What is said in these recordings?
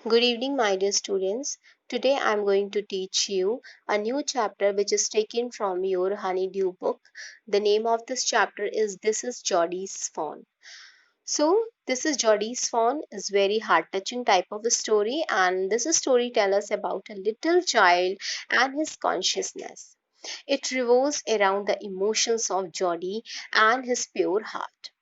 Good evening, my dear students. Today I am going to teach you a new chapter which is taken from your Honeydew book. The name of this chapter is This is Geordie's Fawn. So, This is Geordie's Fawn is very heart-touching type of a story, and this story tells us about a little child and his consciousness. It revolves around the emotions of Geordie and his pure heart.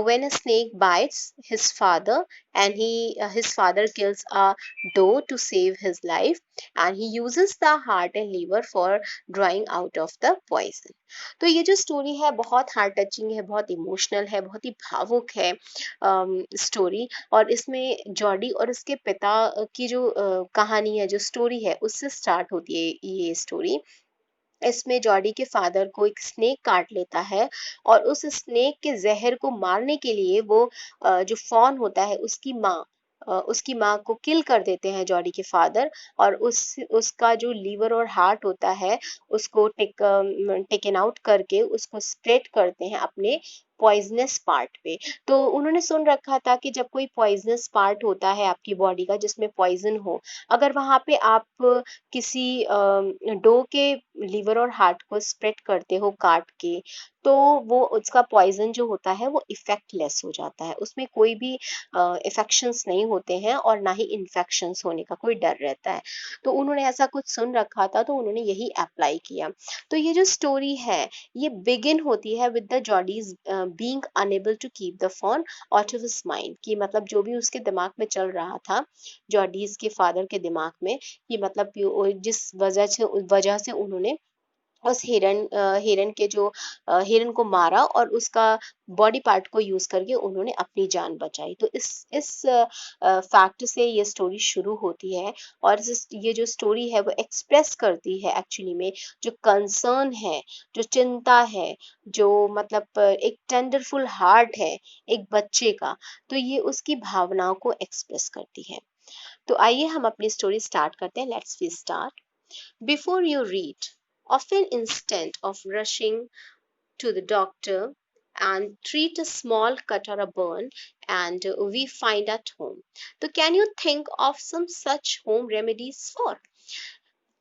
When a snake bites his father and his father kills a doe to save his life, and he uses the heart and liver for drawing out of the poison. तो ये जो story है बहुत heart touching है, बहुत emotional है, बहुत ही भावुक है स्टोरी। और इसमें जॉडी और उसके पिता की जो कहानी है, जो स्टोरी है, उससे स्टार्ट होती है ये स्टोरी। इसमें जॉडी के फादर को एक स्नेक काट लेता है और उस स्नेक के जहर को मारने के लिए वो जो फॉन होता है उसकी माँ को किल कर देते हैं जॉडी के फादर। और उसका जो लीवर और हार्ट होता है उसको टेकन आउट करके उसको स्प्रेड करते हैं अपने पॉइजनस पार्ट पे। तो उन्होंने सुन रखा था कि जब कोई पॉइजनस पार्ट होता है आपकी बॉडी का जिसमें पॉइजन हो, अगर वहां पे आप किसी डो के लिवर और हार्ट को स्प्रेड करते हो काट के, तो वो उसका पॉइजन जो होता है वो इफेक्टलेस हो जाता है, उसमें कोई भी इफेक्शंस नहीं होते हैं और ना ही इन्फेक्शंस होने का कोई डर रहता है। तो उन्होंने ऐसा कुछ सुन रखा था तो उन्होंने यही अप्लाई किया। तो ये जो स्टोरी है ये बिगिन होती है with the Jody's being able to keep the fawn out of his mind, कि मतलब जो भी उसके दिमाग में चल रहा था, जॉडीज के फादर के दिमाग में, कि मतलब जिस वजह से उन्होंने उस हिरन के जो हिरन को मारा और उसका बॉडी पार्ट को यूज करके उन्होंने अपनी जान बचाई। तो इस फैक्ट से ये स्टोरी शुरू होती है। और ये जो स्टोरी है वो एक्सप्रेस करती है एक्चुअली में जो कंसर्न है, जो चिंता है, जो मतलब एक टेंडरफुल हार्ट है एक बच्चे का, तो ये उसकी भावनाओं को एक्सप्रेस करती है। तो आइए हम अपनी स्टोरी स्टार्ट करते हैं। Let's we start. Before you read, often instead of rushing to the doctor and treat a small cut or a burn and we find at home. So can you think of some such home remedies for?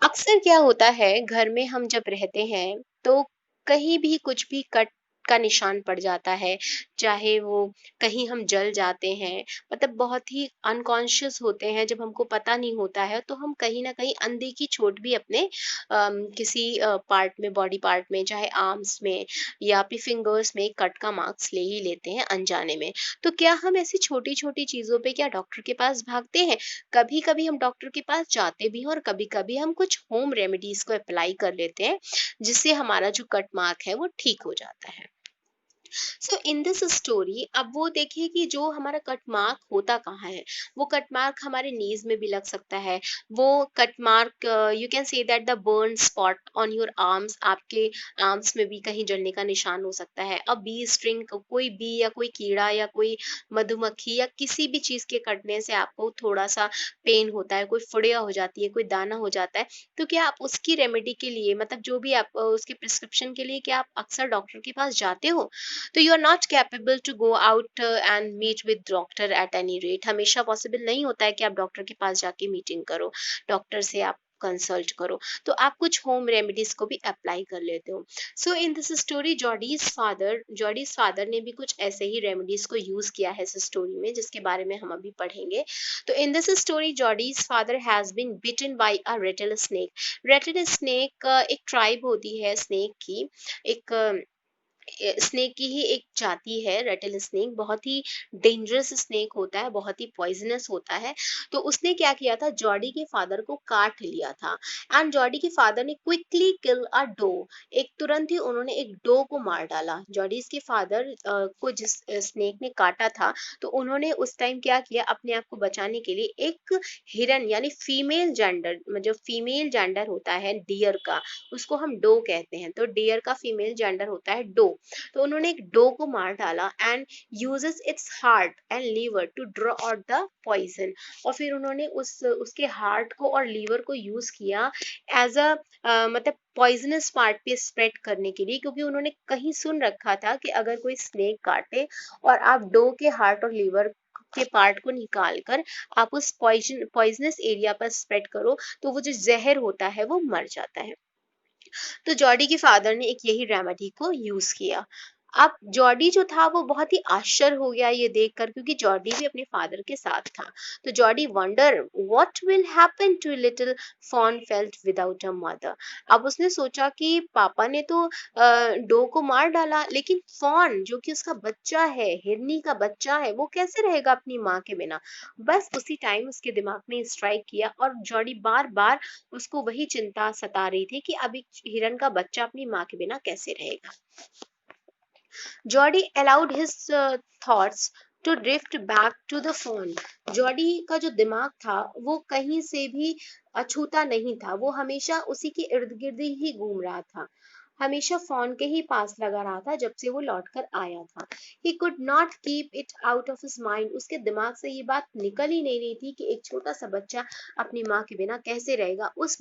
अक्सर क्या होता है घर में हम जब रहते हैं तो कहीं भी कुछ भी कट का निशान पड़ जाता है, चाहे वो कहीं हम जल जाते हैं, मतलब बहुत ही अनकॉन्शियस होते हैं, जब हमको पता नहीं होता है तो हम कहीं ना कहीं अनदेखी चोट भी अपने किसी पार्ट में, बॉडी पार्ट में, चाहे आर्म्स में या अपनी फिंगर्स में कट का मार्क्स ले ही लेते हैं अनजाने में। तो क्या हम ऐसी छोटी छोटी चीजों पे क्या डॉक्टर के पास भागते हैं? कभी कभी हम डॉक्टर के पास जाते भी हैं और कभी कभी हम कुछ होम रेमेडीज को अप्लाई कर लेते हैं जिससे हमारा जो कट मार्क है वो ठीक हो जाता है। सो इन दिस स्टोरी अब वो देखिए कि जो हमारा कट मार्क होता कहाँ है। वो कट मार्क हमारे नीज में भी लग सकता है। वो cut mark, you can say that the burn spot on your arms, आपके आर्म्स में भी कहीं जलने का निशान हो सकता है। अब बी स्ट्रिंग, कोई बी या कोई कीड़ा या कोई मधुमक्खी या किसी भी चीज के कटने से आपको थोड़ा सा पेन होता है, कोई फुड़िया हो जाती है, कोई दाना हो जाता है, तो क्या आप उसकी रेमेडी के लिए, मतलब जो भी आप उसके प्रिस्क्रिप्शन के लिए क्या आप अक्सर डॉक्टर के पास जाते हो? तो you are not capable to go out and meet with doctor at any rate. हमेशा पॉसिबल नहीं होता है कि आप डॉक्टर के पास जाके मीटिंग करो, डॉक्टर से आप कंसल्ट करो। तो आप कुछ होम रेमेडीज को भी अप्लाई कर लेते हो। So in this story Jody's father ने भी कुछ ऐसे ही रेमेडीज को यूज किया है इस स्टोरी में, जिसके बारे में हम अभी पढ़ेंगे। तो in this story Jody's father has been bitten by a rattle snake. Rattle snake एक ट्राइब होती है स्नेक की, एक स्नेक की ही एक जाति है रेटल स्नेक। बहुत ही डेंजरस स्नेक होता है, बहुत ही पॉइजनस होता है। तो उसने क्या किया था, जॉडी के फादर को काट लिया था। एंड जॉडी के फादर ने क्विकली किल अ डो, एक तुरंत ही उन्होंने एक डो को मार डाला। जॉडीज के फादर को जिस स्नेक ने काटा था, तो उन्होंने उस टाइम क्या किया, अपने आप को बचाने के लिए एक हिरन यानी फीमेल जेंडर, जो फीमेल जेंडर होता है डियर का, उसको हम डो कहते हैं। तो डियर का फीमेल जेंडर होता है डो। तो उन्होंने एक डो को मार डाला and uses its heart and liver to draw out the poison. और फिर उन्होंने उसके हार्ट को और लीवर को यूज किया एज अ मतलब पॉइजनस पार्ट पे स्प्रेड करने के लिए, क्योंकि उन्होंने कहीं सुन रखा था कि अगर कोई स्नेक काटे और आप डो के हार्ट और लीवर के पार्ट को निकाल कर आप उस पॉइजनस एरिया पर स्प्रेड करो, तो वो जो जहर होता है वो मर जाता है। तो जॉडी के फादर ने एक यही रेमेडी को यूज किया। अब जॉडी जो था वो बहुत ही आश्चर्य हो गया ये देखकर, क्योंकि जॉडी भी अपने फादर के साथ था। तो Jody wonder what will happen to little fawn felt without a mother. अब उसने सोचा कि पापा ने तो डो को मार डाला, लेकिन फॉन जो कि उसका बच्चा है, हिरनी का बच्चा है, वो कैसे रहेगा अपनी माँ के बिना। बस उसी टाइम उसके दिमाग में स्ट्राइक किया, और जॉडी बार बार उसको वही चिंता सता रही थी कि अब एक हिरन का बच्चा अपनी माँ के बिना कैसे रहेगा। Jody allowed his thoughts to drift back to the fawn. Jody का जो दिमाग था वो कहीं से भी अछूता नहीं था, वो हमेशा उसी के इर्द गिर्द ही घूम रहा था, हमेशा फोन के ही पास लगा रहा था जब से वो लौट कर आया था। ही could not keep it out of his mind. उसके दिमाग से ये बात निकल ही नहीं रही थी कि एक छोटा सा बच्चा अपनी माँ के बिना कैसे रहेगा, उस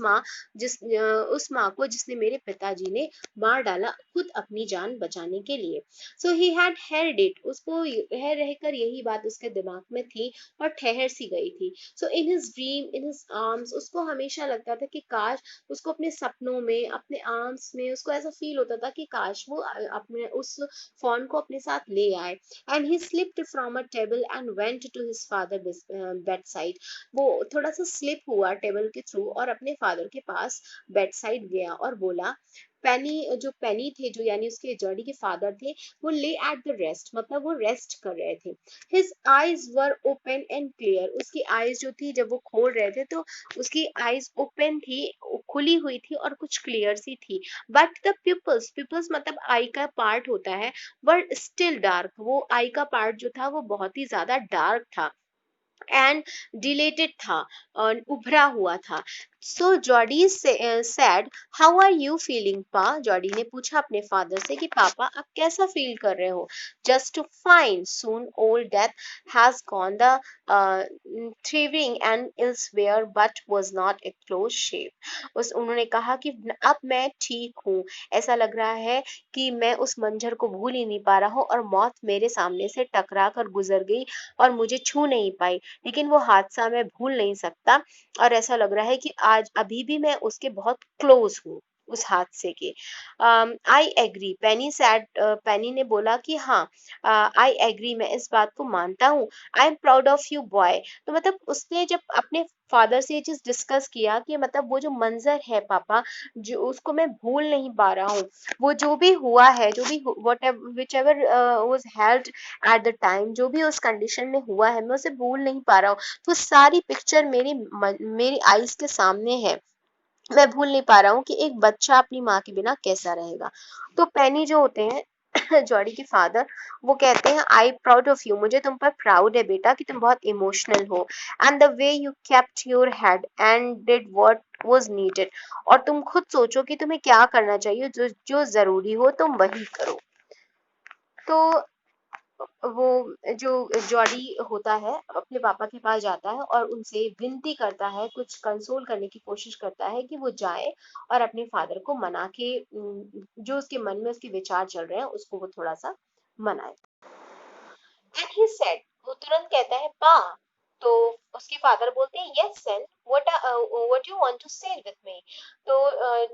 माँ को जिसने मेरे पिताजी ने मार डाला खुद अपनी जान बचाने के लिए। सो ही हैड हेard इट, उसको रहकर यही बात उसके दिमाग में थी और ठहर सी गई थी। So in his dream, in his arms, उसको हमेशा लगता था कि काश उसको अपने सपनों में, अपने आर्म्स में, उसको ऐसा फील होता था कि काश वो अपने उस फोन को अपने साथ ले आए। And he slipped from a table and went to his father bed side. वो थोड़ा सा स्लिप हुआ टेबल के थ्रू और अपने फादर के पास बेड साइड गया और बोला, पेनी थे, जो यानी उसके जॉडी के फादर थे, वो ले एट द रेस्ट, मतलब वो रेस्ट कर रहे थे। His eyes were open and clear, उसकी आईज जो थी जब वो खोल रहे थे तो उसकी आईज ओपन थी, खुली हुई थी और कुछ क्लियर सी थी। बट द पिपल्स, पिपल्स मतलब आई का पार्ट होता है, वर स्टिल डार्क, वो आई का पार्ट जो था वो बहुत ही ज्यादा डार्क था एंड डिलेटेड था और उभरा हुआ था। So Jody said, how are you feeling Pa. Jody ने पूछा अपने फादर से कि पापा आप कैसा फील कर रहे हो। Just to fine soon old death has gone the thriving and elsewhere but was not a close shape. उस उन्होंने कहा कि अब मैं ठीक हूँ, ऐसा लग रहा है कि मैं उस मंजर को भूल ही नहीं पा रहा हूँ, और मौत मेरे सामने से टकरा कर गुजर गई और मुझे छू नहीं पाई, लेकिन वो हादसा मैं भूल नहीं सकता। और ऐसा लग रहा है कि आज अभी भी मैं उसके बहुत क्लोज हूँ, उस हादसे के। आई एग्री पेनी सैड, पेनी ने बोला कि हाँ, आई एग्री, मैं इस बात को मानता हूँ। I am proud of you boy. तो मतलब उसने जब अपने फादर से ये चीज डिस्कस किया कि मतलब वो जो मंजर है पापा, जो उसको मैं भूल नहीं पा रहा हूँ, वो जो भी हुआ है, जो भी what which ever was held at the time, जो भी उस कंडीशन में हुआ है मैं उसे भूल नहीं पा रहा हूँ। तो सारी पिक्चर मेरी आईज के सामने है, मैं भूल नहीं पा रहा हूँ कि एक बच्चा अपनी माँ के बिना कैसा रहेगा। तो पेनी जो होते हैं जॉडी के फादर, वो कहते हैं आई प्राउड ऑफ यू, मुझे तुम पर प्राउड है बेटा कि तुम बहुत इमोशनल हो, and the way you kept your head and did what was needed. और तुम खुद सोचो कि तुम्हें क्या करना चाहिए, जो जो जरूरी हो तुम वही करो। तो वो जो जॉडी होता है अपने पापा के पास जाता है और उनसे विनती करता है, कुछ कंसोल करने की कोशिश करता है कि वो जाए और अपने फादर को मना के जो उसके मन में उसके विचार चल रहे हैं उसको वो थोड़ा सा मनाए। एंड ही सेड, वो तुरंत कहता है पा। तो उसके फादर बोलते हैं yes son, what you want to say with me. तो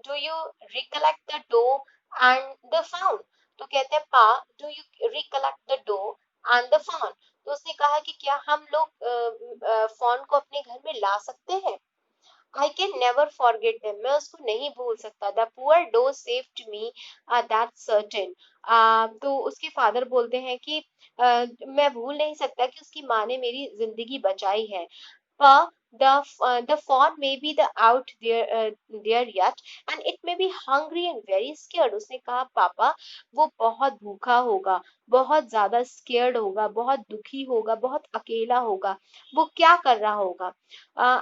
do you recollect the doe and the fawn. तो कहते हैं pa, do you recollect the doe and the fawn. तो उसने कहा कि क्या हम लोग फॉन को अपने घर में ला सकते हैं। I can never forget them. मैं उसको नहीं भूल सकता। The poor doe saved me, that's certain. तो उसके फादर बोलते हैं कि मैं भूल नहीं सकता कि उसकी माँ ने मेरी जिंदगी बचाई है। पर the fawn may be the out there yet, and it may be hungry and very scared. उसने कहा पापा वो बहुत भूखा होगा, बहुत ज्यादा स्केर्ड होगा, बहुत दुखी होगा, बहुत अकेला होगा, वो क्या कर रहा होगा।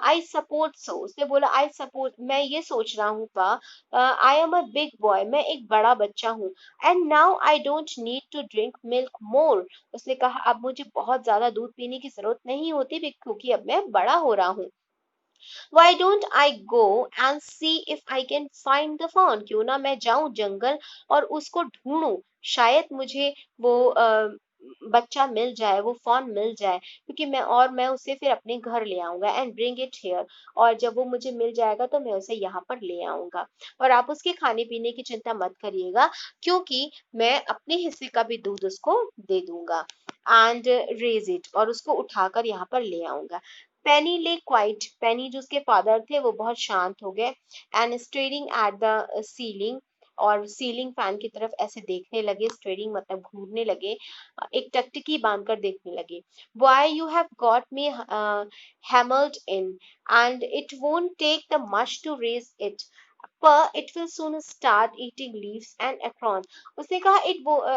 आई सपोर्ट सो, उसने बोला आई सपोर्ट, मैं ये सोच रहा हूँ Pa, I am a big boy, मैं एक बड़ा बच्चा हूँ, and now I don't need to drink milk more. उसने कहा अब मुझे बहुत ज्यादा दूध पीने की जरूरत नहीं होती क्योंकि अब मैं बड़ा हो रहा हूँ। Why don't I go and see if I can find the fawn? क्यों ना मैं जाऊं जंगल और उसको ढूंढूं, शायद मुझे वो बच्चा मिल जाए, वो फ़ॉन मिल जाए, क्योंकि मैं उसे फिर अपने घर ले आऊँगा एंड ब्रिंग इट हियर, और जब वो मुझे मिल जाएगा तो मैं उसे यहाँ पर ले आऊँगा। और आप उसके खाने-पीने की चिंता मत करिएगा, क्योंकि मैं अपने हिस्से का भी दूध उसको दे दूँगा एंड रेज़ इट, और उसको उठाकर यहाँ पर ले आऊँगा। पेनी ले क्वाइट, पेनी जो उसके फादर थे वो बहुत शांत हो गए and staring at the ceiling, और सीलिंग फैन की तरफ ऐसे देखने लगे, स्टेयरिंग मतलब घूरने लगे, एक टकटकी बांधकर देखने लगे। Why you have got me hammered in, and it won't take the much to raise it. पर it will soon start eating leaves and acorn. उसने कहा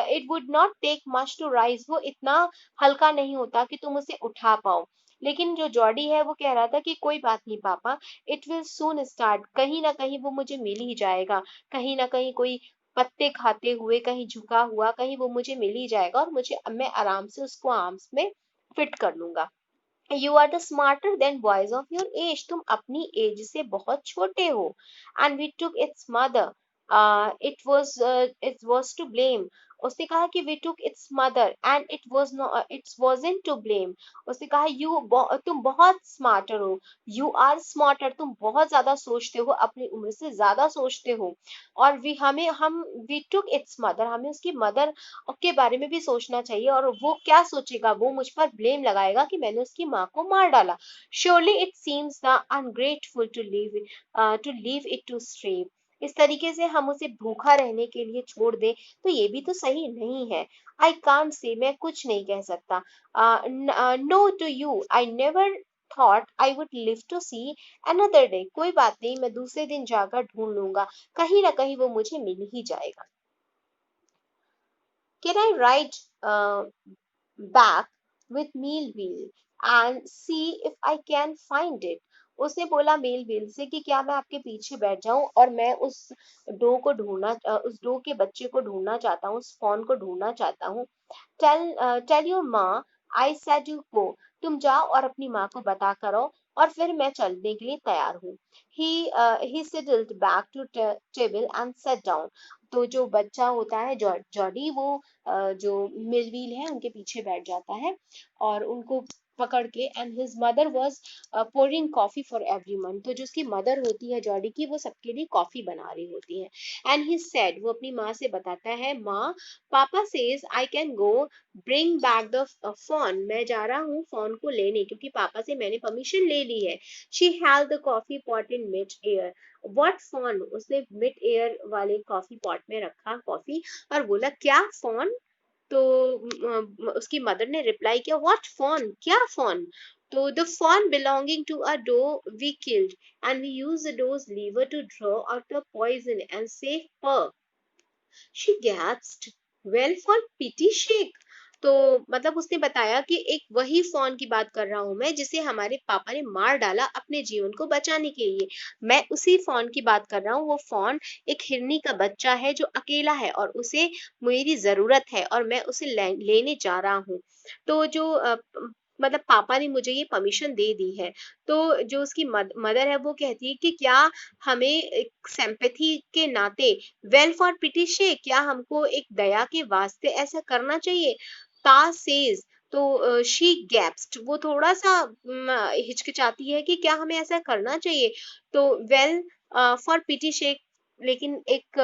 it would not take much to rise. वो इतना हल्का नहीं होता कि तुम उसे उठा पाओ। लेकिन जो जॉडी है वो कह रहा था कि कोई बात नहीं पापा, इट विल सून स्टार्ट, कहीं ना कहीं वो मुझे मिल ही जाएगा, कहीं ना कहीं कोई पत्ते खाते हुए, कहीं झुका हुआ, कहीं वो मुझे मिल ही जाएगा, और मैं आराम से उसको आर्म्स में फिट कर लूंगा। You are the smarter than boys of your age, तुम अपनी एज से बहुत छोटे हो। And we took its mother, it was to blame. उसने कहा कि we took its mother and it wasn't to blame. उसने कहा तुम बहुत स्मार्टर हो, यू आर स्मार्टर, तुम बहुत ज्यादा सोचते हो, अपनी उम्र से ज्यादा सोचते हो। और वी टुक इट्स मदर, हमें उसकी मदर के बारे में भी सोचना चाहिए, और वो क्या सोचेगा, वो मुझ पर ब्लेम लगाएगा कि मैंने उसकी माँ को मार डाला। Surely it seems the ungrateful to leave it to stray. इस तरीके से हम उसे भूखा रहने के लिए छोड़ दें तो ये भी तो सही नहीं है। आई कांट से, मैं कुछ नहीं कह सकता। No to you, I never thought I would live to see another day. कोई बात नहीं, मैं दूसरे दिन जाकर ढूंढ लूंगा, कहीं ना कहीं वो मुझे मिल ही जाएगा। Can I write back with meal wheel and see if I can find it? उसने बोला मेल व्हील से कि क्या मैं आपके पीछे बैठ जाऊं और मैं उस डो के बच्चे को ढूंढना चाहता हूँ, उस फॉन को ढूंढना चाहता हूँ। टेल योर माँ आई सेड यू गो, तुम जाओ और अपनी माँ को बता करो, और फिर मैं चलने के लिए तैयार हूँ। He settled back to table and set down. तो जो बच्चा होता है जॉडी, वो जो मिलवील है उनके पीछे बैठ जाता है और उनको पकड़ के, and his mother was pouring coffee for everyone. तो जो उसकी मदर होती है जॉडी की, वो सबके लिए कॉफी बना रही होती है। एंड ही सेड, वो अपनी माँ से बताता है, माँ पापा says I can go bring back the phone, मैं जा रहा हूँ फोन को लेने, क्योंकि पापा से मैंने परमिशन ले ली है। She held the coffee pot in mid air. What phone, उसने मिड एयर वाले कॉफी पॉट में रखा कॉफी और बोला क्या फोन। तो उसकी मदर ने रिप्लाई किया, व्हाट फोन, क्या फोन। तो the fawn belonging to a doe we killed and we use the doe's liver to draw out the poison and save Pa. She gasped, well for pity shake। तो मतलब उसने बताया कि एक वही fawn की बात कर रहा हूं मैं, जिसे हमारे पापा ने मार डाला अपने जीवन को बचाने के लिए। मैं उसी फॉन की बात कर रहा हूँ। वो फॉन एक हिरनी का बच्चा है जो अकेला है और उसे मेरी जरूरत है, और मैं उसे लेने जा रहा हूँ। तो जो मतलब पापा ने मुझे ये परमिशन दे दी है। तो जो उसकी मदर है वो कहती है कि क्या हमें एक सिंपैथी के नाते, वेल फॉर पिटी से, क्या हमको एक दया के वास्ते ऐसा करना चाहिए। पा सेज, तो शी गैप्स्ड, वो थोड़ा सा हिचकिचाती है कि क्या हमें ऐसा करना चाहिए। तो वेल फॉर पिटी शेक, लेकिन एक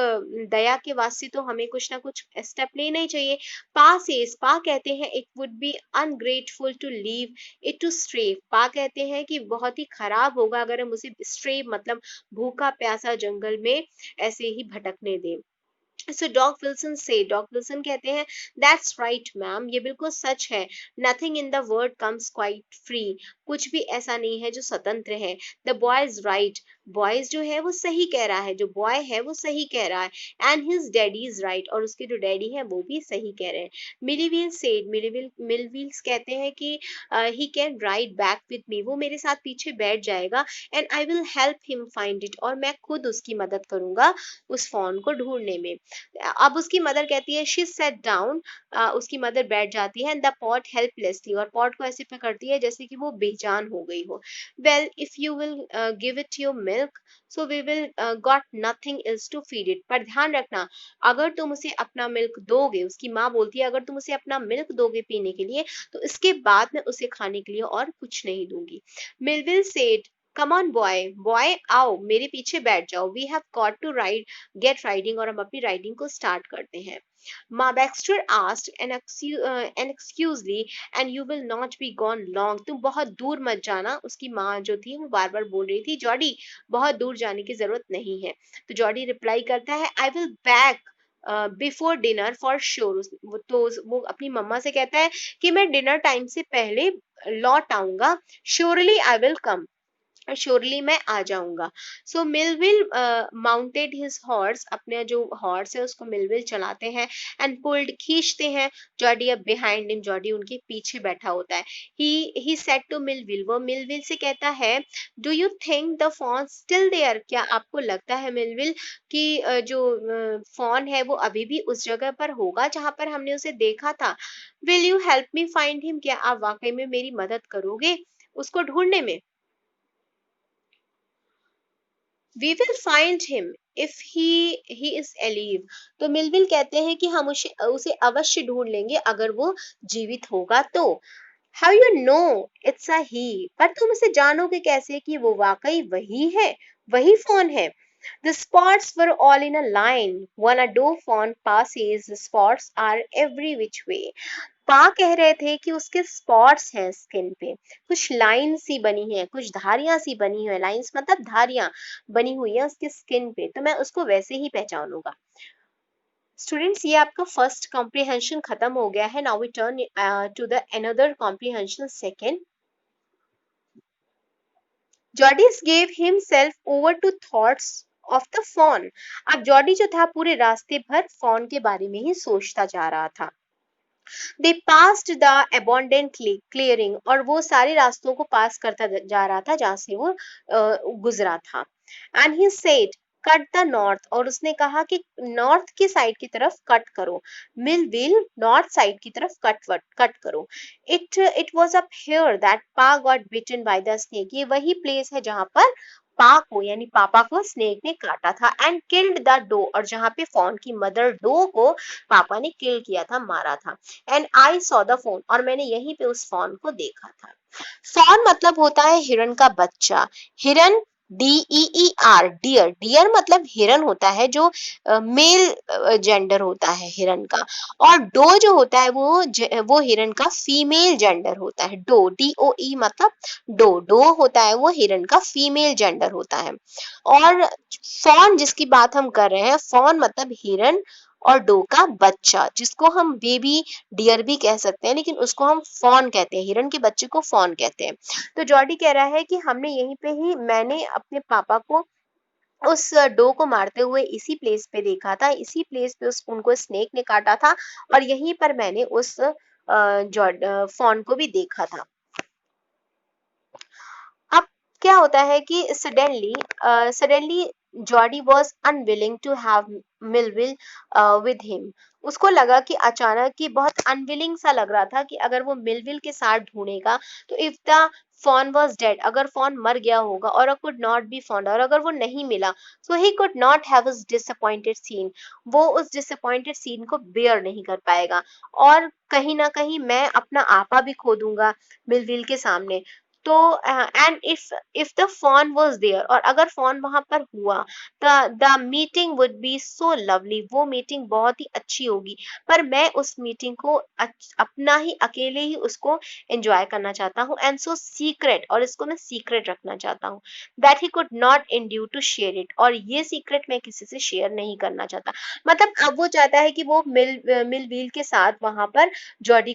दया के वास्ते तो हमें कुछ ना कुछ स्टेप लेना ही चाहिए। पा सेज, पा कहते हैं it would be ungrateful to leave it to stray. Pa कहते हैं कि बहुत ही खराब होगा अगर हम उसे स्ट्रे मतलब भूखा प्यासा जंगल में ऐसे ही भटकने दें। सो डॉग विल्सन कहते हैं, दैट्स राइट मैम, ये बिल्कुल सच है। Nothing in the world comes quite free, कुछ भी ऐसा नहीं है जो स्वतंत्र है। The boy is right, boys जो है वो सही कह रहा है, जो बॉय है वो सही कह रहा है। And his daddy is right, और उसके जो डैडी है वो भी सही कह रहे हैं। मिलीवील्स कहते हैं कि he can ride back with me, वो मेरे साथ पीछे बैठ जाएगा, and I will help him find it, और मैं खुद उसकी मदद करूंगा उस फोन को ढूंढने में। अब उसकी मदर कहती है शी सेट डाउन, उसकी मदर बैठ जाती है, एंड द पॉट हेल्पलेसली, और पॉट को ऐसे पकड़ती है जैसे कि वो बेजान हो गई हो। Well if you will give it your milk, so we will got nothing else to feed it, पर ध्यान रखना अगर तुम उसे अपना मिल्क दोगे, उसकी माँ बोलती है अगर तुम उसे अपना मिल्क दोगे पीने के लिए, तो इसके बाद मैं उसे खाने के लिए और कुछ नहीं दूंगी। Millwheel said, come on boy, boy आओ मेरे पीछे बैठ जाओ, we have got to ride, get riding, और हम अपनी राइडिंग को स्टार्ट करते हैं। माँ Baxter asked anxiously and you will not be gone long, तुम बहुत दूर मत जाना, उसकी माँ जो थी वो बार बार बोल रही थी जॉडी बहुत दूर जाने की जरूरत नहीं है। तो जॉडी रिप्लाई करता है I will back before dinner for sure, तो वो अपनी मम्मा से कहता है कि मैं डिनर टाइम से पहले लौट आऊंगा, surely I will come, surely मैं आ जाऊंगा। सो मिलविल माउंटेड हिज हॉर्स, अपने जो हॉर्स है उसको मिलविल चलाते हैं, एंड पुल्ड खींचते हैं, जॉडी अब बिहाइंड हिम, जॉडी उनके पीछे बैठा होता है। ही सेड टू मिलविल, वो मिलविल से कहता है do you think the fawn still there, क्या आपको लगता है मिलविल कि जो फॉन है वो अभी भी उस जगह पर होगा जहां पर हमने उसे देखा था। Will you help me find him, क्या आप वाकई में मेरी मदद करोगे उसको ढूंढने में। We will find him if he is alive, तो मिलविल कहते हैं कि हम उसे उसे अवश्य ढूंढ लेंगे अगर वो जीवित होगा तो। How you know it's a he, पर तुम उसे जानोगे कैसे कि वो वाकई वही है, वही फोन है। The spots were all in a line. When a doe fawn passes, the spots are every which way. पा कह रहे थे कि उसके स्पॉट्स हैं स्किन पे, कुछ लाइन सी बनी है, कुछ धारियां सी बनी हुई है, लाइंस मतलब धारियां बनी हुई है उसके स्किन पे, तो मैं उसको वैसे ही पहचानूंगा। स्टूडेंट्स ये आपका फर्स्ट कॉम्प्रिहेंशन खत्म हो गया है। Now we turn to the another comprehension second. Jody gave himself over to thoughts of the fawn, अब जॉर्डी जो था पूरे रास्ते भर फॉन के बारे में ही सोचता जा रहा था। दे पास्ड द अबोंडेंट क्लियरिंग, और वो सारे रास्तों को पास करता जा रहा था जहां से वो गुजरा था। And he said cut the north, और उसने कहा कि नॉर्थ की साइड की तरफ कट करो, मिल व्हील नॉर्थ साइड की तरफ कट करो। It was up here that Pa got bitten by the snake, ये वही प्लेस है जहां पर पा को यानी पापा को स्नेक ने काटा था, एंड किल्ड द डो, और जहां पे फॉन की मदर डो को पापा ने किल किया था, मारा था। And I saw the fawn, और मैंने यहीं पे उस फॉन को देखा था। फॉन मतलब होता है हिरन का बच्चा, हिरन DEER, डियर, डियर मतलब हिरन होता है जो मेल जेंडर होता है हिरन का, और डो जो होता है वो हिरन का फीमेल जेंडर होता है, डो DOE मतलब डो, डो होता है वो हिरन का फीमेल जेंडर होता है। और फॉन जिसकी बात हम कर रहे हैं, फॉन मतलब हिरन और डो का बच्चा, जिसको हम बेबी डियर भी कह सकते हैं, लेकिन उसको हम फॉन कहते हैं, हिरन के बच्चे को फॉन कहते हैं। तो जॉर्डी कह रहा है कि हमने यहीं पे ही, मैंने अपने पापा को उस डो को मारते हुए इसी प्लेस पे देखा था, इसी प्लेस पे उनको स्नेक ने काटा था, और यहीं पर मैंने उस फॉन को भी देखा था। अब क्या होता है कि suddenly Jody was unwilling to have Millwheel with him, उसको लगा कि अचानक कि बहुत अनविलिंग सा लग रहा था कि अगर वो मिलविल के साथ ढूंढेगा तो if the fawn was dead, अगर फॉन मर गया होगा, और कुड नॉट बी फाउंड, और अगर वो नहीं मिला, so he could not have his disappointed seen, वो उस डिसअपॉइंटेड सीन को बेयर नहीं कर पाएगा, और कहीं ना कहीं मैं अपना आपा भी खो दूंगा मिलविल के सामने। तो and if the fawn was there, और अगर फॉन वहां पर हुआ, the meeting would be so lovely, वो मीटिंग बहुत ही अच्छी होगी, पर मैं उस मीटिंग को अपना ही अकेले ही उसको एंजॉय करना चाहता हूँ, एंड सो सीक्रेट, और इसको मैं सीक्रेट रखना चाहता हूँ, that he could not endure to share it, और ये सीक्रेट मैं किसी से शेयर नहीं करना चाहता। मतलब अब वो चाहता है कि वो मिल व्हील के साथ वहां पर जॉर्डी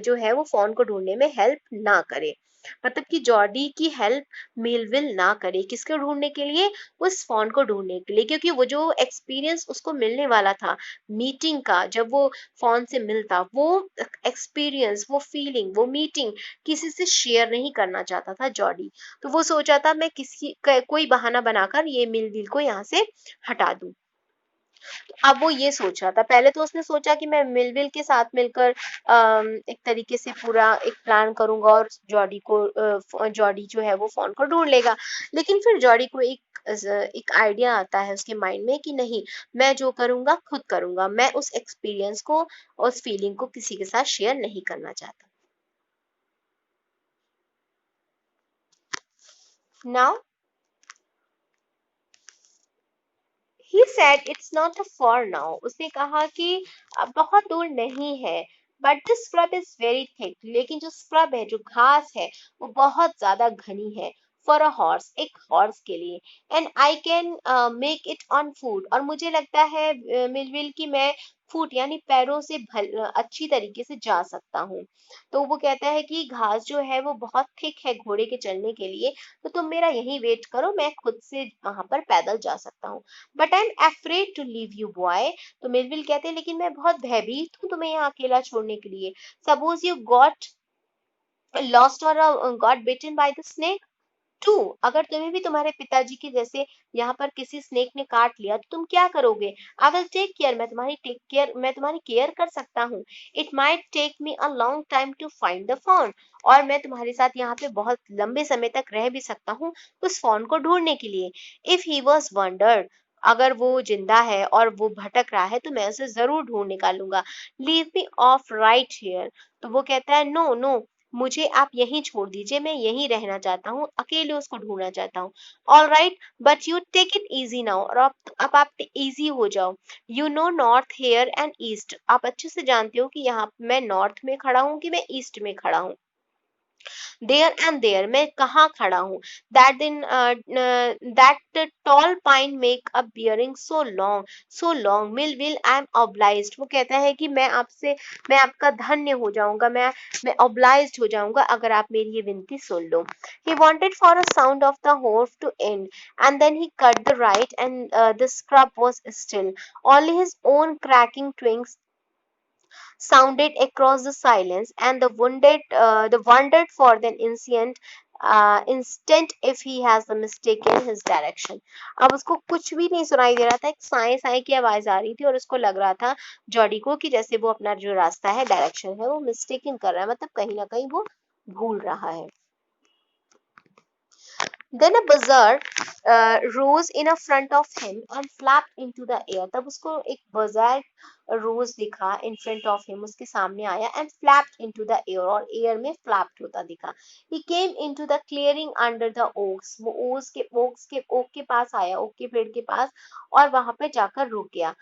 जो है वो फोन को ढूंढने में हेल्प ना करे, मतलब कि जॉर्डी की हेल्प मिलविल ना करे, किसको ढूंढने के लिए, उस फोन को ढूंढने के लिए, क्योंकि वो जो एक्सपीरियंस उसको मिलने वाला था मीटिंग का, जब वो फोन से मिलता, वो एक्सपीरियंस, वो फीलिंग, वो मीटिंग किसी से शेयर नहीं करना चाहता था जॉर्डी। तो वो सोचा था मैं कोई बहाना बनाकर ये मिलविल को यहाँ से हटा दूं। अब वो ये सोच रहा था, पहले तो उसने सोचा कि मैं मिलविल के साथ मिलकर एक तरीके से पूरा एक प्लान करूंगा और जॉडी को जॉडी जो है वो फोन को ढूंढ लेगा। लेकिन फिर जॉडी को एक आइडिया आता है उसके माइंड में कि नहीं, मैं जो करूंगा खुद करूंगा, मैं उस एक्सपीरियंस को, उस फीलिंग को किसी के साथ शेयर नहीं करना चाहता। Now he said it's not a for now, उसने कहा कि अब बहुत दूर नहीं है, but the scrub is very thick, लेकिन जो स्क्रब है, जो घास है, वो बहुत ज्यादा घनी है। फॉर अ हॉर्स, एक हॉर्स के लिए। And I can make it on food, और मुझे लगता है मिलविल की मैं फूट यानी पैरों से अच्छी तरीके से जा सकता हूँ। तो वो कहता है कि घास जो है वो बहुत थिक है घोड़े के चलने के लिए, तो तुम मेरा यही वेट करो, मैं खुद से वहां पर पैदल जा सकता हूँ। But I am afraid to leave you boy, तो मिलविल कहते हैं लेकिन मैं बहुत भयभीत हूँ तुम्हें यहाँ अकेला छोड़ने के लिए। सपोज यू गॉट लॉस्ट और got bitten by the snake too, अगर तुम्हें भी तुम्हारे पिताजी के जैसे यहाँ पर किसी स्नेक ने काट लिया तो तुम क्या करोगे? आई विल टेक केयर, मैं तुम्हारी केयर कर सकता हूँ। It might take me a long time to find the fawn, और मैं तुम्हारे साथ यहाँ पे बहुत लंबे समय तक रह भी सकता हूँ उस फोन को ढूंढने के लिए। इफ ही वॉज वंडर्ड, अगर वो जिंदा है और वो भटक रहा है तो मैं उसे जरूर ढूंढ निकालूंगा। Leave me of right here, तो वो कहता है नो नो, मुझे आप यहीं छोड़ दीजिए, मैं यहीं रहना चाहता हूँ, अकेले उसको ढूंढना चाहता हूँ। All right, but you take it easy now, और आप इजी हो जाओ। You know north here and east, आप अच्छे से जानते हो कि यहाँ मैं नॉर्थ में खड़ा हूँ कि मैं ईस्ट में खड़ा हूँ। देयर एंड देयर, मैं कहाँ खड़ा हूँ। दैट दिन that toll pine make a bearing so long, so long mill will I am obliged, वो कहता है कि मैं आपका धन्य हो जाऊंगा, मैं ऑब्लाइज्ड हो जाऊंगा अगर आप मेरी ये विनती सुन लो। ही wanted for a sound of the horse to end, and then he cut the right, and the scrub was still. Only his own cracking twigs sounded across the silence, and the wondered for an instant if he has mistaken his direction. अब उसको कुछ भी नहीं सुनाई दे रहा था, एक साए साए की आवाज आ रही थी और उसको लग रहा था जॉडी को कि जैसे वो अपना जो रास्ता है, डायरेक्शन है, वो मिस्टेकन कर रहा है, मतलब कहीं ना कहीं वो भूल रहा है। Then a buzzard rose in a front of him and flapped into the air. तब उसको एक buzzard rose दिखा in front of him, उसके सामने आया, and flapped into the air, और air में flapped होता दिखा। He came into the clearing under the oaks. वो oak के पास आया, oak के पेड़ के पास, और वहां पे जाकर रुक गया।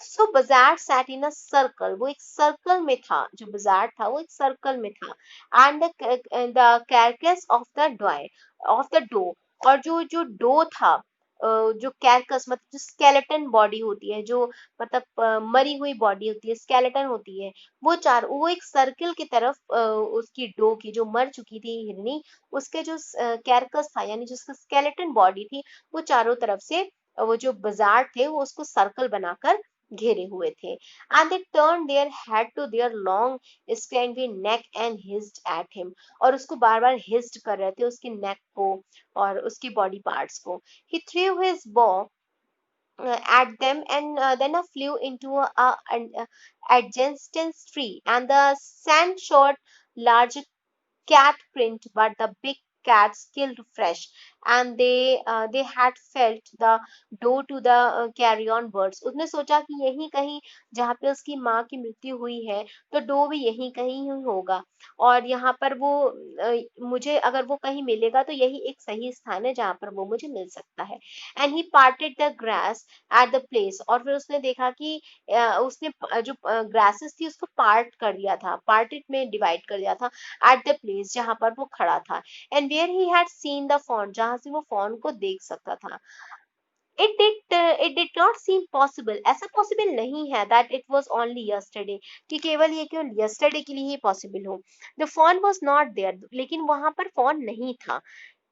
सो budget sat in a circle, वो एक सर्कल में था, जो बजैट था वो एक सर्कल में था। And the carcass of the doe, of the doe, और जो जो डो था, जो कैरकस मतलब जो स्केलेटन बॉडी होती है, जो मतलब मरी हुई बॉडी होती है, स्केलेटन होती है, वो एक सर्कल की तरफ उसकी डो की, जो मर चुकी थी हिरनी, उसके जो कैरकस था यानी जिसका स्केलेटन बॉडी थी, वो चारों तरफ से वो जो बाजार थे वो उसको सर्कल बनाकर घेरे हुए थे। And they turn their head to their long standy neck and hissed at him, और उसको बार बार हिस्ड कर रहे थे, उसके नेक को और उसकी बॉडी पार्ट्स को। ही थ्रू हिज बॉ at them, and then flew into an adjacent tree, and the sand shot large cat print, but the big cats killed fresh, and they had felt the doe to the carry on birds. उसने सोचा कि यहीं कहीं जहाँ पे उसकी माँ की मृत्यु हुई है, तो डो भी यहीं कहीं ही होगा, और यहाँ पर वो मुझे अगर वो कहीं मिलेगा तो यही एक सही स्थान है जहाँ पर वो मुझे मिल सकता है। And he parted the grass at the place, और फिर उसने देखा कि उसने जो ग्रासेस थी उसको पार्ट कर दिया था, पार्टेड में डिवाइड कर दिया था एट द प्लेस जहां पर वो खड़ा था। And where he had seen the fawn, जहां से वो फॉन्ट को देख सकता था। It did not seem possible, ऐसा पॉसिबल नहीं है that it was only yesterday, कि केवल ये केवल यस्टरडे के लिए ही पॉसिबल हो। The fawn was not there, लेकिन वहां पर फॉन नहीं था।